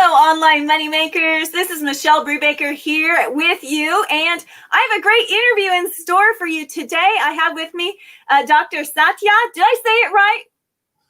online moneymakers. This is Michelle Brubaker here with you, and I have a great interview in store for you today. I have with me Dr. Satya. Did I say it right?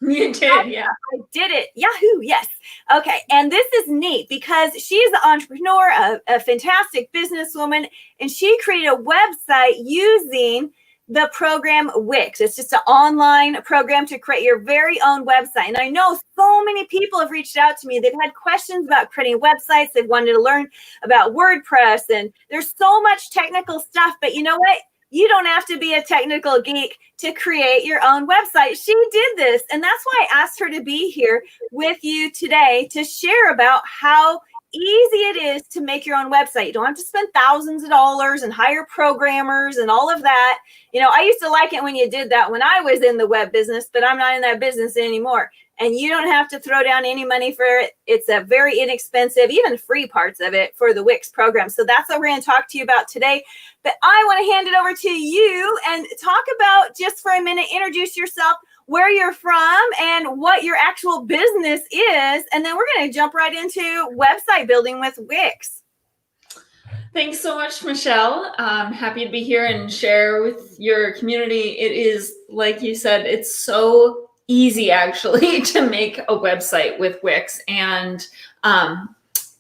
You did, yeah. I did it. Yahoo, yes. Okay, and this is neat because she's an entrepreneur, a fantastic businesswoman, and she created a website using the program Wix. It's just an online program to create your very own website. And I know so many people have reached out to me. They've had questions about creating websites. They've wanted to learn about WordPress, and there's so much technical stuff. But you know what? You don't have to be a technical geek to create your own website. She did this, and that's why I asked her to be here with you today to share about how easy it is to make your own website. You don't have to spend thousands of dollars and hire programmers and all of that. You know, I used to like it when you did that when I was in the web business, but I'm not in that business anymore. And you don't have to throw down any money for it. It's a very inexpensive, even free parts of it for the Wix program. So that's what we're going to talk to you about today. But I want to hand it over to you and talk about, just for a minute, introduce yourself, where you're from, and what your actual business is. And then we're going to jump right into website building with Wix. Thanks so much, Michelle. I'm happy to be here and share with your community. It is, like you said, it's so easy actually to make a website with Wix. And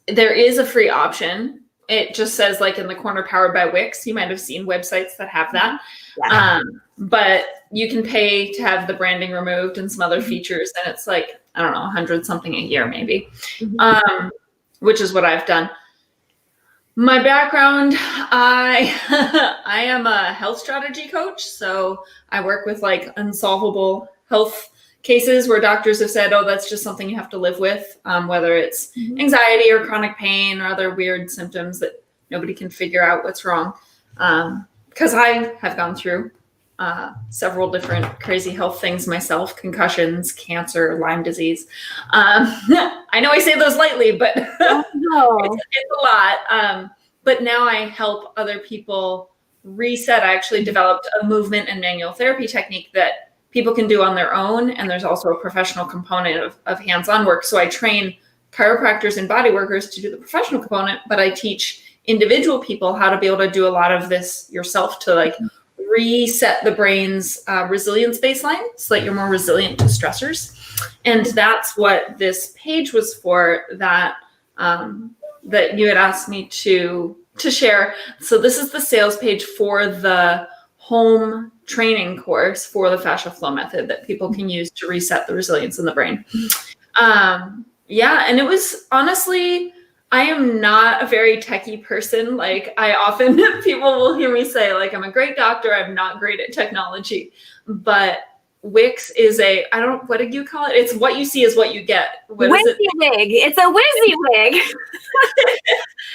there is a free option. It just says, like, in the corner, powered by Wix. You might have seen websites that have that. Yeah. But you can pay to have the branding removed and some other features. And it's like, I don't know, 100 something a year maybe, which is what I've done. My background, I am a health strategy coach. So I work with like unsolvable health cases where doctors have said, oh, that's just something you have to live with, whether it's anxiety or chronic pain or other weird symptoms that nobody can figure out what's wrong. Because I have gone through several different crazy health things myself: concussions, cancer, Lyme disease. I know I say those lightly, but it's a lot. But now I help other people reset. I actually developed a movement and manual therapy technique that people can do on their own. And there's also a professional component of hands-on work. So I train chiropractors and body workers to do the professional component, but I teach individual people how to be able to do a lot of this yourself to like reset the brain's resilience baseline so that you're more resilient to stressors. And that's what this page was for, that that you had asked me to share. So this is the sales page for the home training course for the fascia flow method that people can use to reset the resilience in the brain. And it was, honestly, I am not a very techie person. Like, I often, people will hear me say, like, I'm a great doctor, I'm not great at technology. But Wix is what did you call it? It's what you see is what you get. WYSIWYG. It's a WYSIWYG.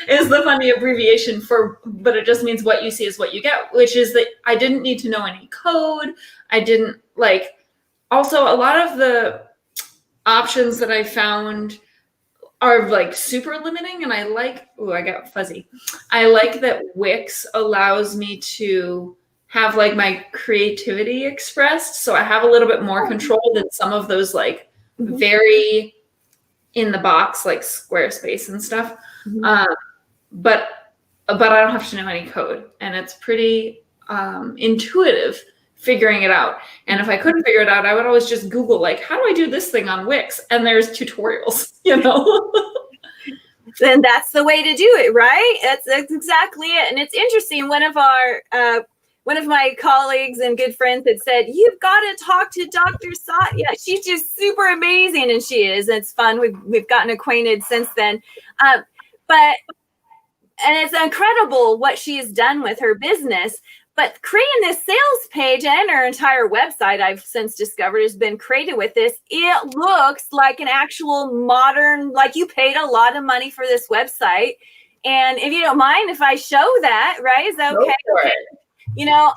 Is the funny abbreviation but it just means what you see is what you get, which is that I didn't need to know any code. I didn't also a lot of the options that I found are like super limiting, and I got fuzzy. I like that Wix allows me to have like my creativity expressed. So I have a little bit more control than some of those like very in the box, like Squarespace and stuff. But I don't have to know any code, and it's pretty intuitive figuring it out. And if I couldn't figure it out, I would always just Google, like, how do I do this thing on Wix? And there's tutorials, you know? And that's the way to do it, right? That's exactly it. And it's interesting. One of my colleagues and good friends had said, you've got to talk to Dr. Satya. She's just super amazing. And she is. It's fun. We've gotten acquainted since then. And it's incredible what she's done with her business. But creating this sales page and her entire website, I've since discovered, has been created with this. It looks like an actual modern, like you paid a lot of money for this website. And if you don't mind, if I show that, right? Is that okay? Go for it. You know,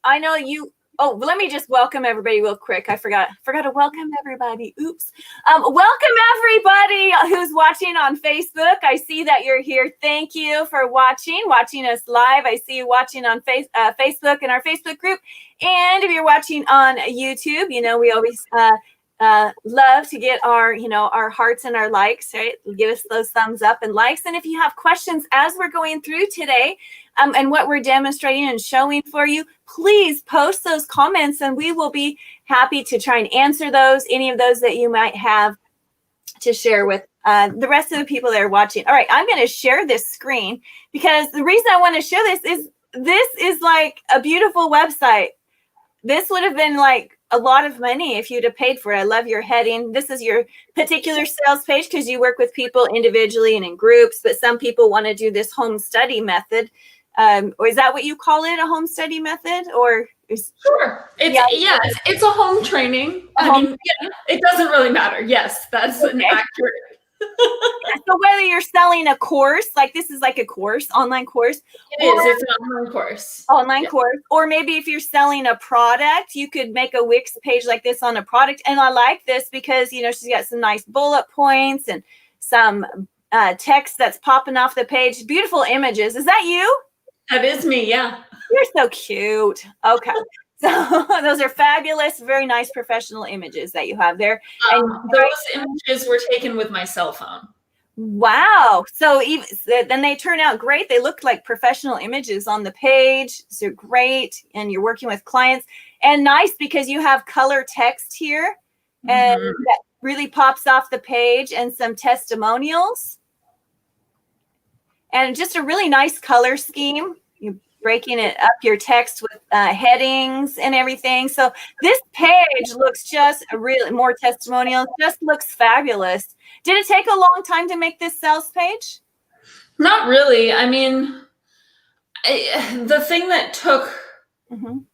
I know you. Oh, let me just welcome everybody real quick. I forgot to welcome everybody. Oops. Welcome everybody who's watching on Facebook. I see that you're here. Thank you for watching us live. I see you watching on Facebook in our Facebook group. And if you're watching on YouTube, you know, we always love to get our, our hearts and our likes, right? Give us those thumbs up and likes. And if you have questions as we're going through today, and what we're demonstrating and showing for you, please post those comments and we will be happy to try and answer those, any of those that you might have to share with the rest of the people that are watching. All right, I'm going to share this screen because the reason I want to show this is like a beautiful website. This would have been like a lot of money if you'd have paid for it. I love your heading. This is your particular sales page because you work with people individually and in groups, but some people want to do this home study method. Or is that what you call it, a home study method? Or sure. It's a home training. It doesn't really matter. Yes, that's an accurate. So whether you're selling a course, like this is like a course, online course. It's an online course. Course. Or maybe if you're selling a product, you could make a Wix page like this on a product. And I like this because, she's got some nice bullet points and some text that's popping off the page. Beautiful images. Is that you? That is me, yeah. You're so cute. Okay. So those are fabulous, very nice professional images that you have there. And those images were taken with my cell phone. Wow. So then they turn out great. They look like professional images on the page. So great. And you're working with clients. And nice because you have color text here. And that really pops off the page and some testimonials. And just a really nice color scheme. You're breaking it up, your text with headings and everything. So this page looks just really more testimonial, just looks fabulous. Did it take a long time to make this sales page? Not really. I mean, the thing that took the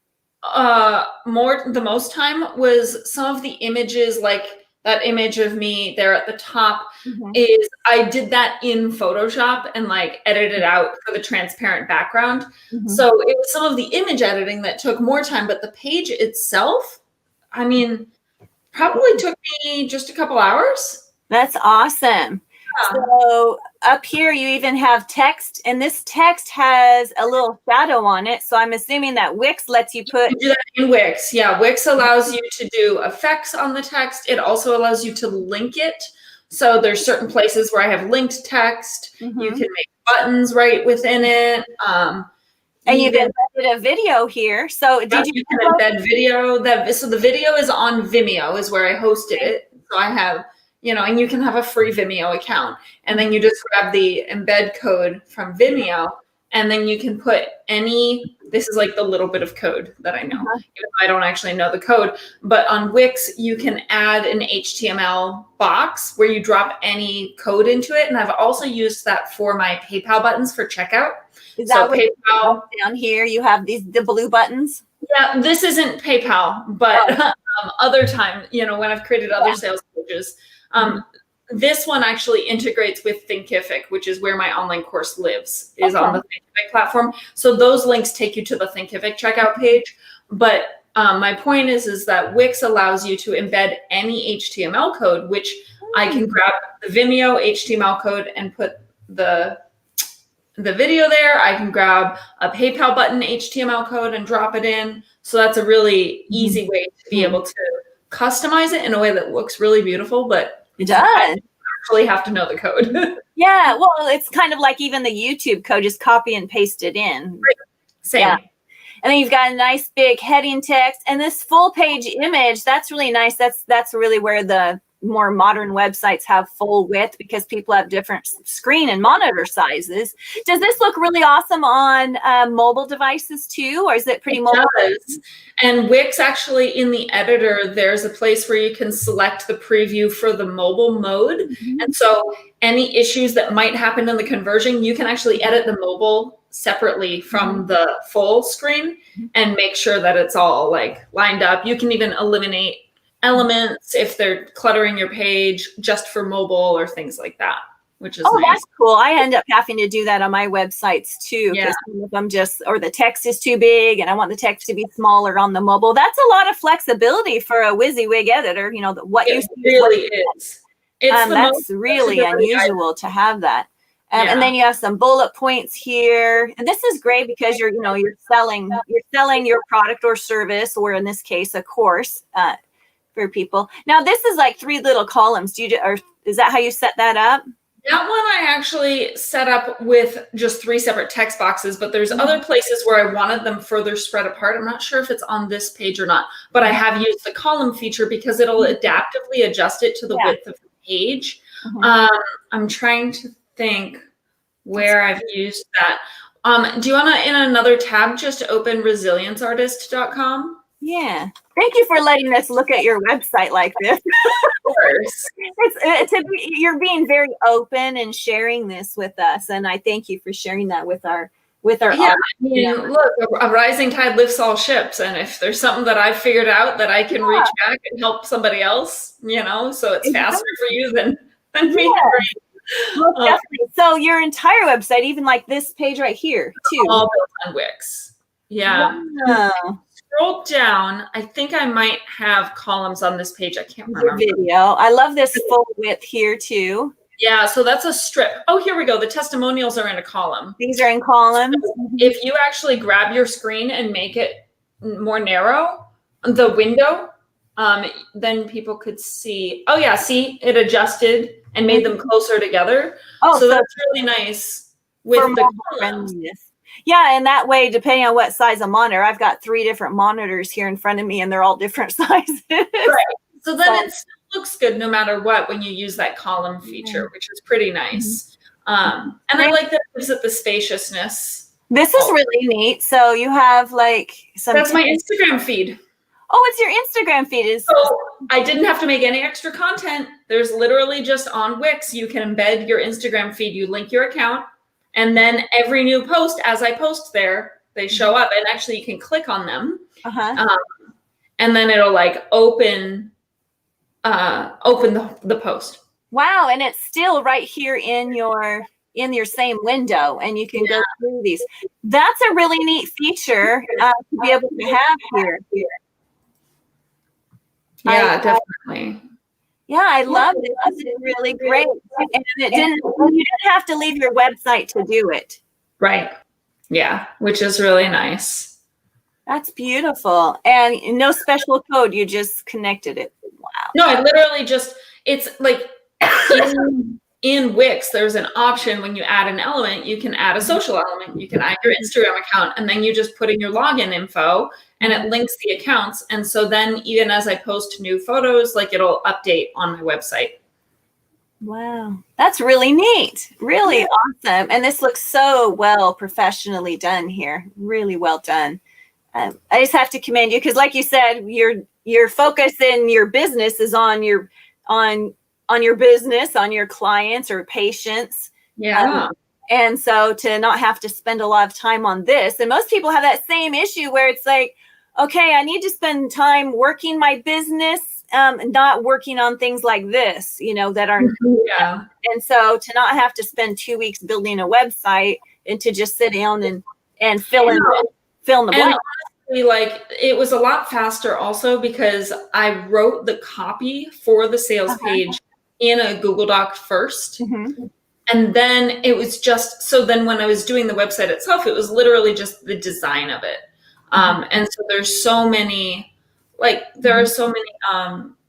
most time was some of the images, like that image of me there at the top is I did that in Photoshop and like edited out for the transparent background. So it was some of the image editing that took more time, but the page itself, I mean, probably took me just a couple hours. That's awesome. So up here, you even have text, and this text has a little shadow on it. So I'm assuming that Wix lets you put. You do that in Wix. Yeah, Wix allows you to do effects on the text. It also allows you to link it. So there's certain places where I have linked text. You can make buttons right within it. And you've embedded a video here. So you can embed video. So the video is on Vimeo, is where I hosted it. So I have. And you can have a free Vimeo account, and then you just grab the embed code from Vimeo, and then you can put this is like the little bit of code that I know. Even though I don't actually know the code, but on Wix, you can add an HTML box where you drop any code into it. And I've also used that for my PayPal buttons for checkout. Is that what PayPal down here? You have the blue buttons? Yeah, this isn't PayPal, but other time, when I've created other sales pages, this one actually integrates with Thinkific, which is where my online course lives, is on the Thinkific platform. So those links take you to the Thinkific checkout page. But my point is that Wix allows you to embed any HTML code, which I can grab the Vimeo HTML code and put the video there. I can grab a PayPal button HTML code and drop it in. So that's a really easy way to be able to customize it in a way that looks really beautiful, but it does. I actually have to know the code. Yeah, well, it's kind of like even the YouTube code, just copy and paste it in. Right. Same. Yeah. And then you've got a nice big heading text and this full page image. That's really nice. That's really where the more modern websites have full width because people have different screen and monitor sizes. Does this look really awesome on mobile devices too, or is it pretty mobile? Does. And Wix actually in the editor, there's a place where you can select the preview for the mobile mode. And so any issues that might happen in the conversion, you can actually edit the mobile separately from the full screen and make sure that it's all like lined up. You can even eliminate elements if they're cluttering your page just for mobile or things like that, which is nice. That's cool. I end up having to do that on my websites too, because some of them or the text is too big and I want the text to be smaller on the mobile. That's a lot of flexibility for a WYSIWYG editor. What you really is. That's really unusual to have that. And then you have some bullet points here. And this is great because you're selling your product or service, or in this case, a course. for people. Now this is like 3 little columns. Or is that how you set that up? That one I actually set up with just 3 separate text boxes, but there's other places where I wanted them further spread apart. I'm not sure if it's on this page or not, but I have used the column feature because it'll adaptively adjust it to the width of the page. I'm trying to think where I've used that. Do you want to, in another tab, just open resilienceartist.com? Yeah. Thank you for letting us look at your website like this. Of course. You're being very open and sharing this with us, and I thank you for sharing that with our audience. Look, a rising tide lifts all ships, and if there's something that I've figured out that I can reach back and help somebody else, so it's faster for you than me. Well, definitely. So your entire website, even like this page right here, too, all built on Wix. Yeah. Wow. Scroll down. I think I might have columns on this page. I can't remember. Video. I love this full width here too. Yeah, so that's a strip. Oh, here we go. The testimonials are in a column. These are in columns. So if you actually grab your screen and make it more narrow, the window, then people could see. Oh yeah, see, it adjusted and made them closer together. Oh, so that's really nice with the columns. Yeah, and that way, depending on what size of monitor, I've got 3 different monitors here in front of me, and they're all different sizes. Right. So then it still looks good no matter what when you use that column feature, which is pretty nice. And I like that it gives it the spaciousness. This is really neat. So you have like some. That's my Instagram feed. Oh, it's your Instagram feed. So I didn't have to make any extra content. There's literally just on Wix, you can embed your Instagram feed. You link your account. And then every new post, as I post there, they show up, and actually you can click on them, and then it'll like open the post. Wow, and it's still right here in your same window, and you can go through these. That's a really neat feature to be able to have here. Yeah, definitely. Yeah, I love it. That's really great. And you didn't have to leave your website to do it. Right. Yeah, which is really nice. That's beautiful. And no special code, you just connected it. Wow. No, I literally it's like in Wix, there's an option when you add an element, you can add a social element, you can add your Instagram account, and then you just put in your login info and it links the accounts. And so then even as I post new photos, like it'll update on my website. Wow. That's really neat. Really awesome. And this looks so well professionally done here. Really well done. I just have to commend you because like you said, your focus in your business is on your business, on your clients or patients. Yeah. And so to not have to spend a lot of time on this, and most people have that same issue where it's like, okay, I need to spend time working my business, not working on things like this, that are. Yeah. And so to not have to spend 2 weeks building a website and to just sit down and fill in the blank. Honestly, like it was a lot faster also because I wrote the copy for the sales page in a Google Doc first. And then it was so then when I was doing the website itself, it was literally just the design of it. And so there's so many, there are so many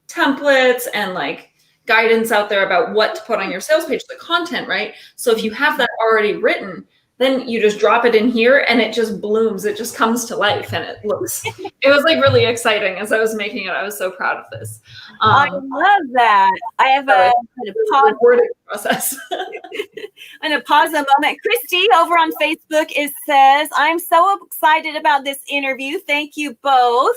templates and like guidance out there about what to put on your sales page, the content, right? So if you have that already written, then you just drop it in here and it just blooms. It just comes to life and it was like really exciting as I was making it. I was so proud of this. I love that. I have a rewarding process. I'm going to pause a moment. Christy over on Facebook says, I'm so excited about this interview. Thank you both.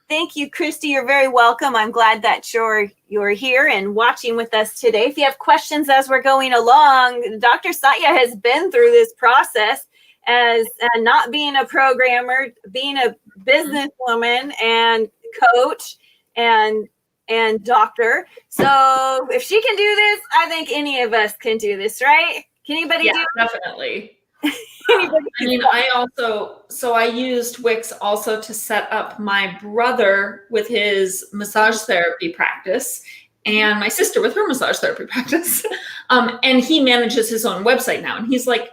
Thank you, Christy. You're very welcome. I'm glad that you're here and watching with us today. If you have questions as we're going along, Dr. Satya has been through this process as not being a programmer, being a businesswoman and coach and doctor. So if she can do this, I think any of us can do this, right? Can anybody do it? Definitely. I used Wix also to set up my brother with his massage therapy practice and my sister with her massage therapy practice. And he manages his own website now. And he's like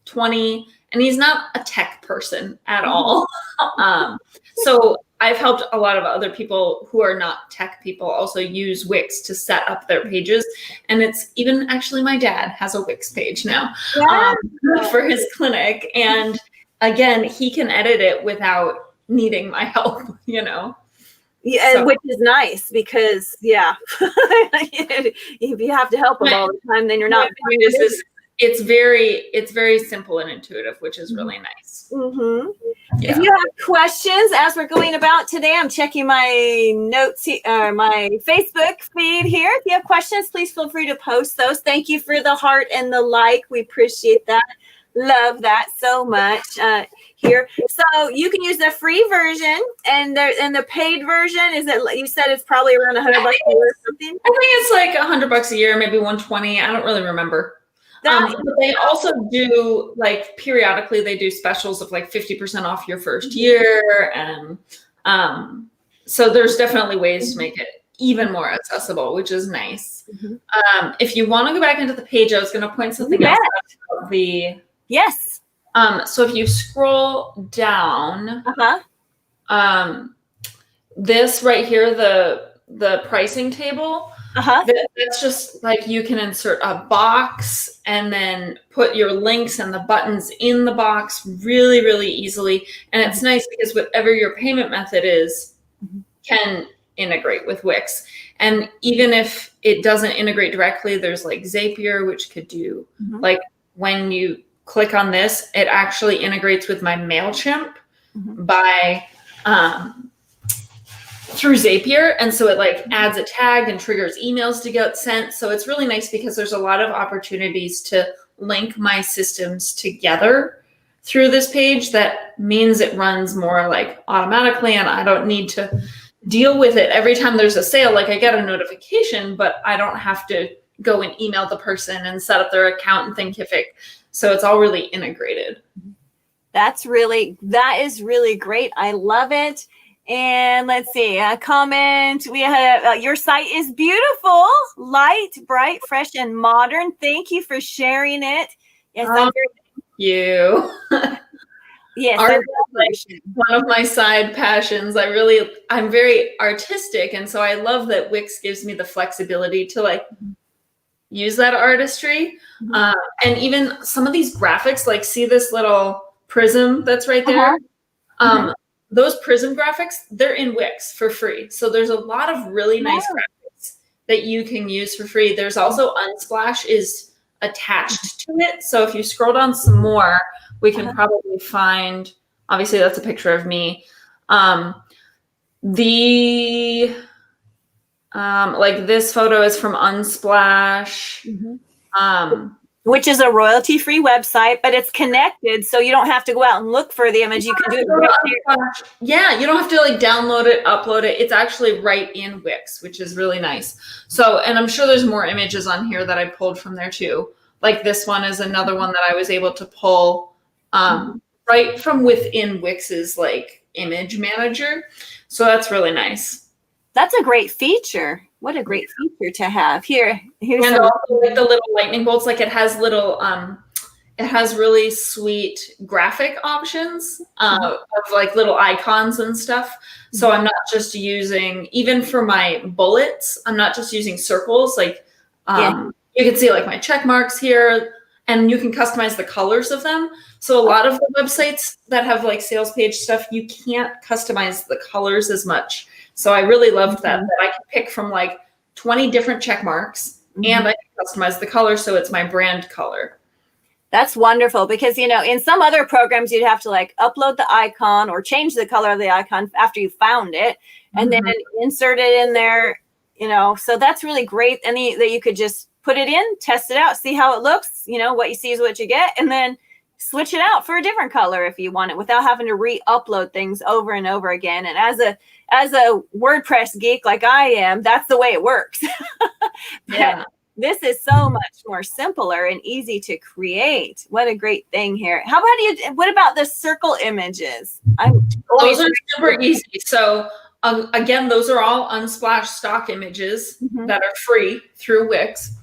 20 and he's not a tech person at all. So I've helped a lot of other people who are not tech people also use Wix to set up their pages. And it's even actually my dad has a Wix page now for his clinic. And again, he can edit it without needing my help, you know? Yeah, so. Which is nice because, if you have to help them all the time, then you're not. It's very simple and intuitive, which is really nice. Mm-hmm. Yeah. If you have questions as we're going about today, I'm checking my notes, my Facebook feed here. If you have questions, please feel free to post those. Thank you for the heart and the like. We appreciate that. Love that so much here. So you can use the free version and the paid version. Is it? You said it's probably around $100 a year or something. I think it's like $100 a year, maybe 120. I don't really remember. But they also do, like, periodically they do specials of like 50% off your first year. And so there's definitely ways to make it even more accessible, which is nice. If you want to go back into the page, I was going to point something else out. Yes. So if you scroll down, this right here, the pricing table, that's just like you can insert a box and then put your links and the buttons in the box really, really easily. And it's nice because whatever your payment method is can integrate with Wix. And even if it doesn't integrate directly, there's like Zapier, which could do like when you click on this, it actually integrates with my MailChimp by through Zapier. And so it like adds a tag and triggers emails to get sent. So it's really nice because there's a lot of opportunities to link my systems together through this page. That means it runs more like automatically and I don't need to deal with it every time there's a sale. Like I get a notification, but I don't have to go and email the person and set up their account and Thinkific. So it's all really integrated. That is really great. I love it. And let's see, a comment. We have your site is beautiful, light, bright, fresh, and modern. Thank you for sharing it. Yes, thank you. Yes, art is one of my side passions. I'm very artistic, and so I love that Wix gives me the flexibility to like use that artistry. And even some of these graphics, like see this little prism that's right there. Those prism graphics, they're in Wix for free. So there's a lot of really nice graphics that you can use for free. There's also Unsplash is attached to it. So if you scroll down some more, we can probably find, obviously that's a picture of me. Like this photo is from Unsplash. Which is a royalty-free website, but it's connected, so you don't have to go out and look for the image. You can do it right here. Yeah, you don't have to like download it, upload it. It's actually right in Wix, which is really nice. So, and I'm sure there's more images on here that I pulled from there too. Like this one is another one that I was able to pull right from within Wix's like image manager. So that's really nice. That's a great feature. What a great feature to have. Here's and also like the little lightning bolts, like it has little it has really sweet graphic options of like little icons and stuff. So I'm not just using, even for my bullets, I'm not just using circles. Like you can see like my check marks here, and you can customize the colors of them. So a lot of the websites that have like sales page stuff, you can't customize the colors as much. So I really loved that I can pick from like 20 different check marks and I can customize the color so it's my brand color. That's wonderful because, you know, in some other programs, you'd have to like upload the icon or change the color of the icon after you found it and then insert it in there, you know. So that's really great. That you could just put it in, test it out, see how it looks, you know, what you see is what you get, and then switch it out for a different color if you want it without having to re-upload things over and over again. And as a WordPress geek like I am, that's the way it works. This is so much more simpler and easy to create. What a great thing here. What about the circle images? Those are super easy. So again, those are all Unsplash stock images that are free through Wix.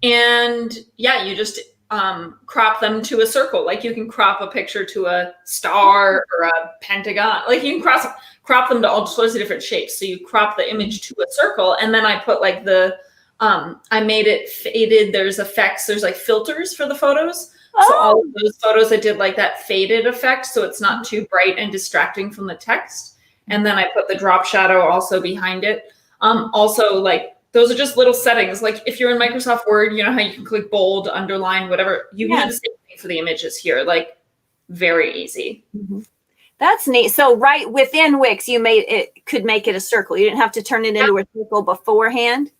And yeah, you just crop them to a circle. Like you can crop a picture to a star or a pentagon. Like you can crop them to all sorts of different shapes. So you crop the image to a circle, and then I put like I made it faded. There's effects. There's like filters for the photos. So all of those photos, I did like that faded effect, so it's not too bright and distracting from the text. And then I put the drop shadow also behind it. Also, like, those are just little settings. Like if you're in Microsoft Word, you know how you can click bold, underline, whatever. You can do the same thing for the images here. Like very easy. That's neat. So right within Wix, you could make it a circle. You didn't have to turn it into a circle beforehand.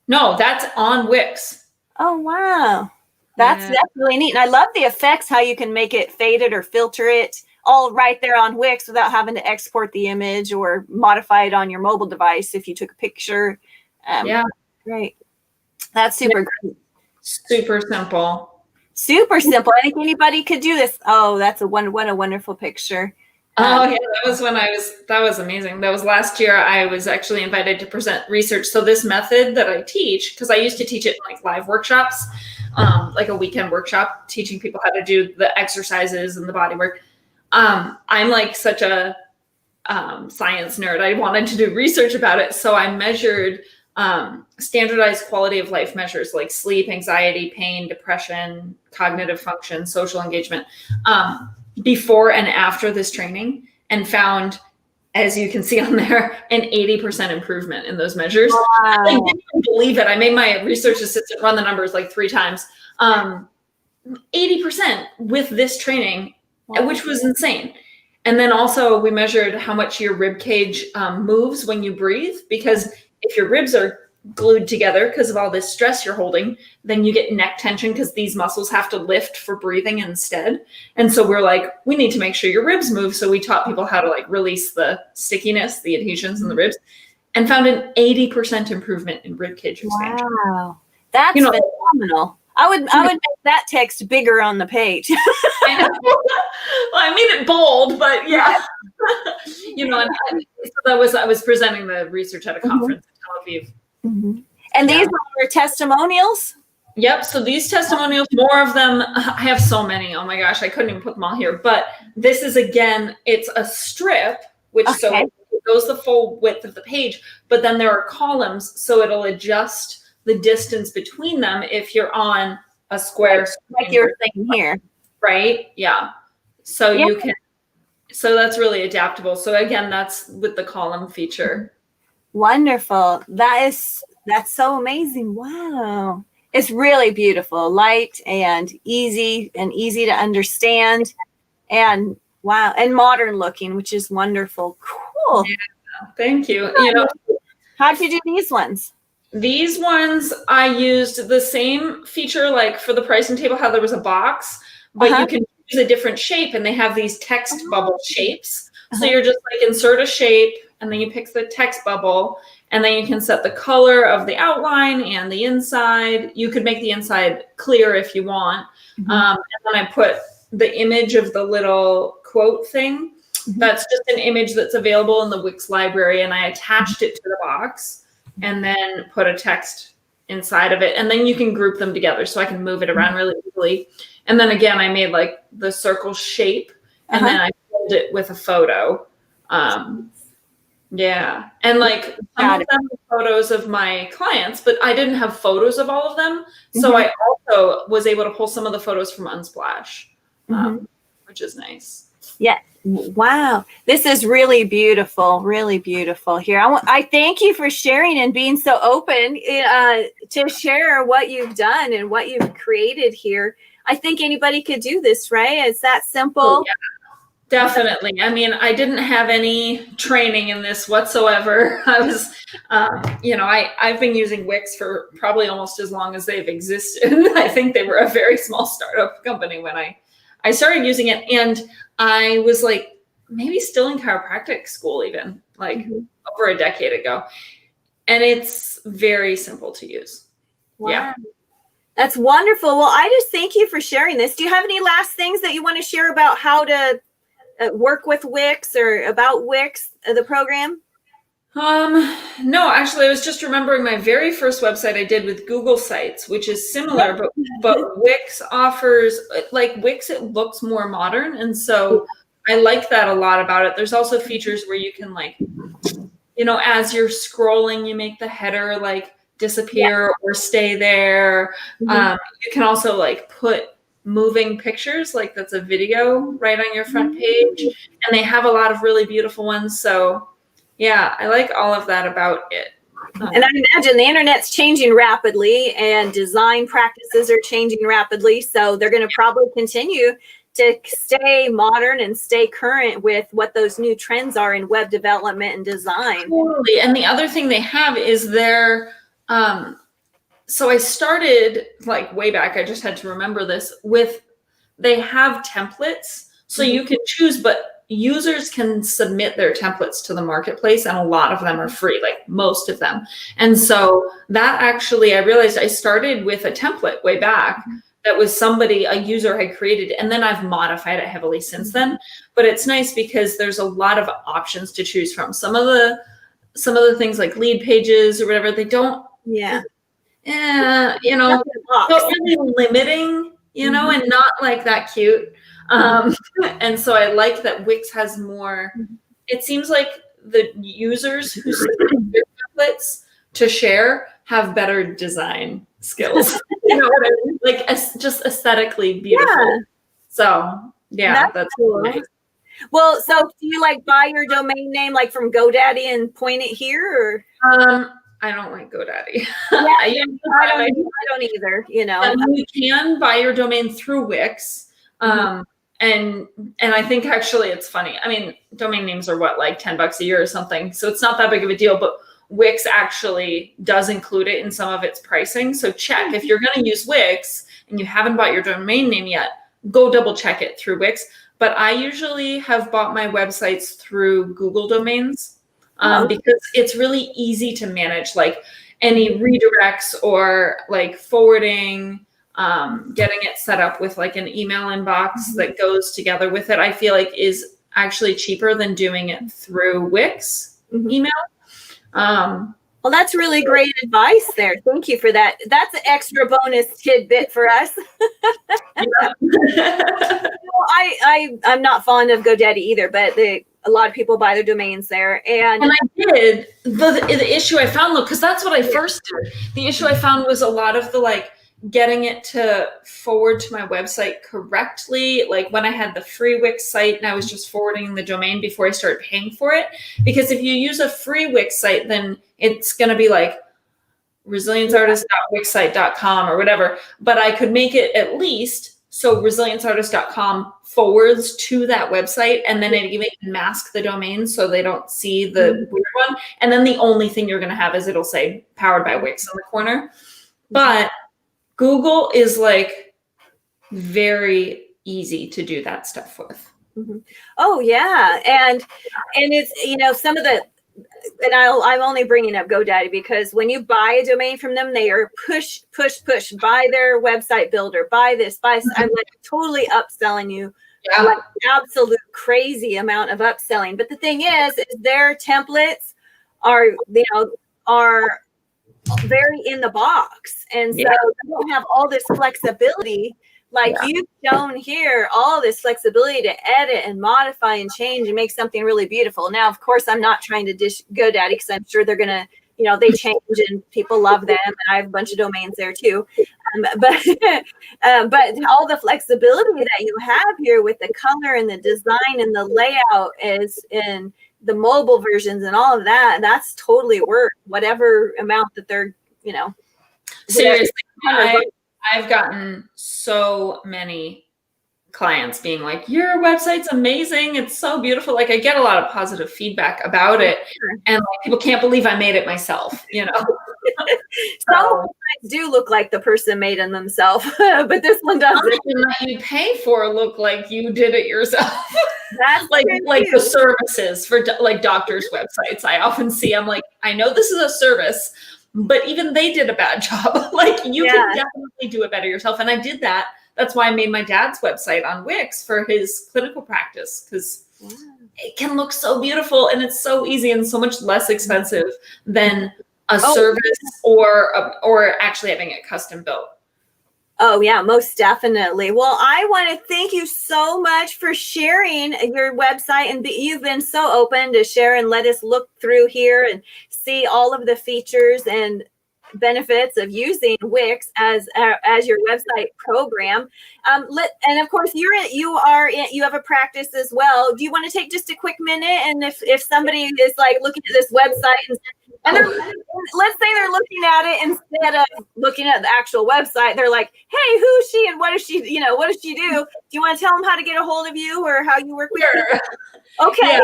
No, that's on Wix. Oh, wow. That's really neat. And I love the effects, how you can make it faded or filter it all right there on Wix without having to export the image or modify it on your mobile device if you took a picture. Great. That's super great. Super simple. Super simple. I think anybody could do this. Oh, that's what a wonderful picture. Yeah, that was amazing. That was last year. I was actually invited to present research. So this method that I teach, because I used to teach it in like live workshops, like a weekend workshop, teaching people how to do the exercises and the body work. I'm like such a science nerd. I wanted to do research about it. So I measured standardized quality of life measures like sleep, anxiety, pain, depression, cognitive function, social engagement, before and after this training, and found, as you can see on there, an 80% improvement in those measures. Wow. I didn't even believe it. I made my research assistant run the numbers like 3 times. 80% with this training, which was insane. And then also we measured how much your rib cage moves when you breathe, because if your ribs are glued together because of all this stress you're holding, then you get neck tension because these muscles have to lift for breathing instead. And so we're like, we need to make sure your ribs move. So we taught people how to like release the stickiness, the adhesions in the ribs, and found an 80% improvement in rib cage expansion. Wow. That's phenomenal. I would make that text bigger on the page. Well, I made it bold, but yeah. And I was presenting the research at a conference in Tel Aviv. And these are testimonials? Yep. So these testimonials, more of them, I have so many. Oh my gosh, I couldn't even put them all here. But this is, again, it's a strip, which so it goes the full width of the page, but then there are columns, so it'll adjust the distance between them if you're on a square screen. Like you're saying here. Right? Yeah. So you can, so that's really adaptable. So again, that's with the column feature. Wonderful. That's so amazing. Wow. It's really beautiful, light and easy to understand, and wow, and modern looking, which is wonderful. Cool. Yeah, thank you. How'd you do these ones? These ones, I used the same feature, like for the pricing table, how there was a box, but you can use a different shape, and they have these text bubble shapes. So you're just like insert a shape, and then you pick the text bubble, and then you can set the color of the outline and the inside. You could make the inside clear if you want. And then I put the image of the little quote thing. That's just an image that's available in the Wix library, and I attached it to the box and then put a text inside of it. And then you can group them together, so I can move it around really easily. And then again, I made like the circle shape, and then I filled it with a photo. Yeah. And like some of them were photos of my clients, but I didn't have photos of all of them. So I also was able to pull some of the photos from Unsplash, which is nice. Yeah. Wow. This is really beautiful here. I thank you for sharing and being so open to share what you've done and what you've created here. I think anybody could do this, right? It's that simple. Oh, yeah. Definitely. I mean, I didn't have any training in this whatsoever. I was, I've been using Wix for probably almost as long as they've existed. I think they were a very small startup company when I started using it. And I was like, maybe still in chiropractic school, even like over a decade ago. And it's very simple to use. Wow. Yeah. That's wonderful. Well, I just thank you for sharing this. Do you have any last things that you want to share about how to work with Wix or about Wix, the program? No, actually, I was just remembering my very first website I did with Google Sites, which is similar, but Wix offers, like Wix, it looks more modern, and so I like that a lot about it. There's also features where you can, like, as you're scrolling, you make the header like disappear or stay there. You can also like put moving pictures, like that's a video right on your front page, and they have a lot of really beautiful ones. So yeah, I like all of that about it. And I imagine the internet's changing rapidly and design practices are changing rapidly. So they're going to probably continue to stay modern and stay current with what those new trends are in web development and design. Totally. And the other thing they have is their, so I started like way back, I just had to remember this, they have templates. So you can choose, but users can submit their templates to the marketplace, and a lot of them are free, like most of them. And so that actually, I realized I started with a template way back that was a user had created, and then I've modified it heavily since then. But it's nice because there's a lot of options to choose from. Some of the things like lead pages or whatever, they don't, not really limiting, and not like that cute. And so I like that Wix has more. It seems like the users who submit their templates to share have better design skills. You know what I mean? Like just aesthetically beautiful. Yeah. So yeah, that's cool. Nice. Well, so do you like buy your domain name like from GoDaddy and point it here, or? I don't like GoDaddy. Yeah, I don't either. You can buy your domain through Wix. And I think actually it's funny. I mean, domain names are what, like $10 a year or something. So it's not that big of a deal, but Wix actually does include it in some of its pricing. So check if you're going to use Wix and you haven't bought your domain name yet, go double check it through Wix. But I usually have bought my websites through Google Domains because it's really easy to manage, like any redirects or like forwarding. Getting it set up with like an email inbox that goes together with it, I feel like is actually cheaper than doing it through Wix email. Well, that's really great advice there. Thank you for that. That's an extra bonus tidbit for us. I'm not fond of GoDaddy either, but a lot of people buy their domains there. And I did. The issue I found, though, because that's what I first did. The issue I found was a lot of the like getting it to forward to my website correctly, like when I had the free Wix site and I was just forwarding the domain before I started paying for it. Because if you use a free Wix site, then it's going to be like resilienceartist.wixsite.com or whatever. But I could make it at least so resilienceartist.com forwards to that website, and then it even mask the domain so they don't see the weird one. And then the only thing you're going to have is it'll say powered by Wix in the corner. But Google is like very easy to do that stuff with. Oh yeah, and it's some of the, and I'm only bringing up GoDaddy because when you buy a domain from them, they are push buy their website builder, buy this, I'm like totally upselling you, like absolute crazy amount of upselling. But the thing is their templates are very in the box, and so they don't have all this flexibility like you've shown here, all this flexibility to edit and modify and change and make something really beautiful. Now, of course, I'm not trying to dish GoDaddy because I'm sure they're gonna, they change and people love them, and I have a bunch of domains there too. But all the flexibility that you have here with the color and the design and the layout is in the mobile versions and all of that, that's totally worth whatever amount that they're, seriously. I've gotten so many clients being like, your website's amazing. It's so beautiful. Like I get a lot of positive feedback about it. And like, people can't believe I made it myself, Some do look like the person made them themselves, but this one doesn't. That you pay for look like you did it yourself. That's like the services for like doctors' websites. I often see, I'm like, I know this is a service, but even they did a bad job. Like you can definitely do it better yourself. And I did that. That's why I made my dad's website on Wix for his clinical practice, because it can look so beautiful, and it's so easy and so much less expensive than a Oh. service or actually having it custom built. Oh, yeah, most definitely. Well, I want to thank you so much for sharing your website, and you've been so open to share and let us look through here and see all of the features and benefits of using Wix as your website program. And of course, you have a practice as well. Do you want to take just a quick minute? And if somebody is like looking at this website and let's say they're looking at it instead of looking at the actual website, they're like, hey, who is she and what does she do? Do you want to tell them how to get a hold of you or how you work with Sure. Okay.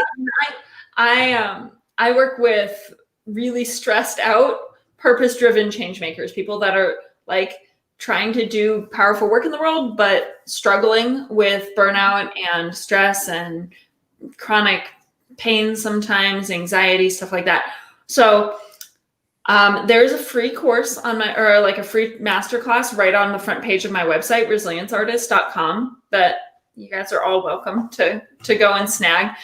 Yeah, I work with really stressed out, purpose-driven change makers, people that are like trying to do powerful work in the world, but struggling with burnout and stress and chronic pain sometimes, anxiety, stuff like that. So there's a free course on a free masterclass right on the front page of my website, resilienceartist.com, that you guys are all welcome to go and snag.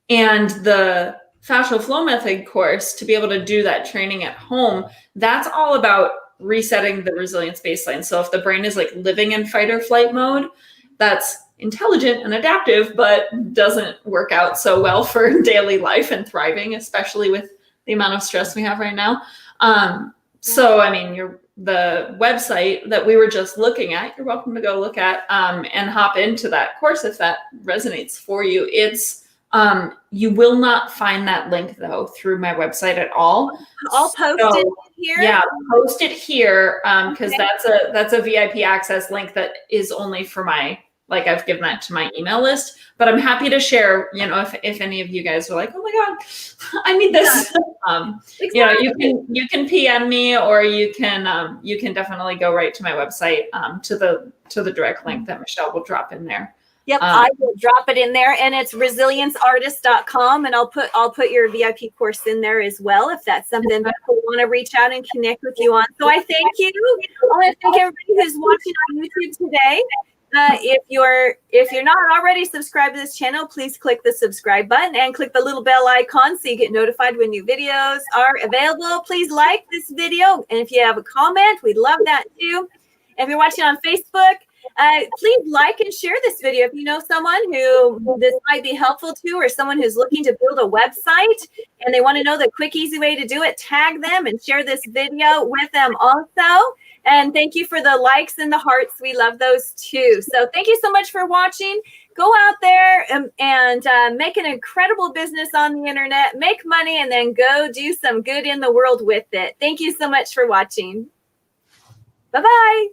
And the Fascial Flow Method course, to be able to do that training at home, that's all about resetting the resilience baseline. So if the brain is like living in fight or flight mode, that's intelligent and adaptive, but doesn't work out so well for daily life and thriving, especially with the amount of stress we have right now. So, I mean, the website that we were just looking at, you're welcome to go look at and hop into that course if that resonates for you. It's you will not find that link though through my website at all. I'll post it here. Yeah, post it here because that's a VIP access link that is only for I've given that to my email list. But I'm happy to share, if any of you guys are like, oh my God, I need this. Exactly. You can PM me, or you can definitely go right to my website to the direct link that Michelle will drop in there. Yep, I will drop it in there, and it's resilienceartist.com, and I'll put your VIP course in there as well if that's something that people want to reach out and connect with you on. So I thank you. I want to thank everybody who's watching on YouTube today. If you're not already subscribed to this channel, please click the subscribe button and click the little bell icon so you get notified when new videos are available. Please like this video, and if you have a comment, we'd love that too. If you're watching on Facebook, please like and share this video if you know someone who this might be helpful to, or someone who's looking to build a website and they want to know the quick, easy way to do it. Tag them and share this video with them also. And thank you for the likes and the hearts. We love those too. So thank you so much for watching. Go out there and make an incredible business on the internet, make money, and then go do some good in the world with it. Thank you so much for watching. Bye-bye.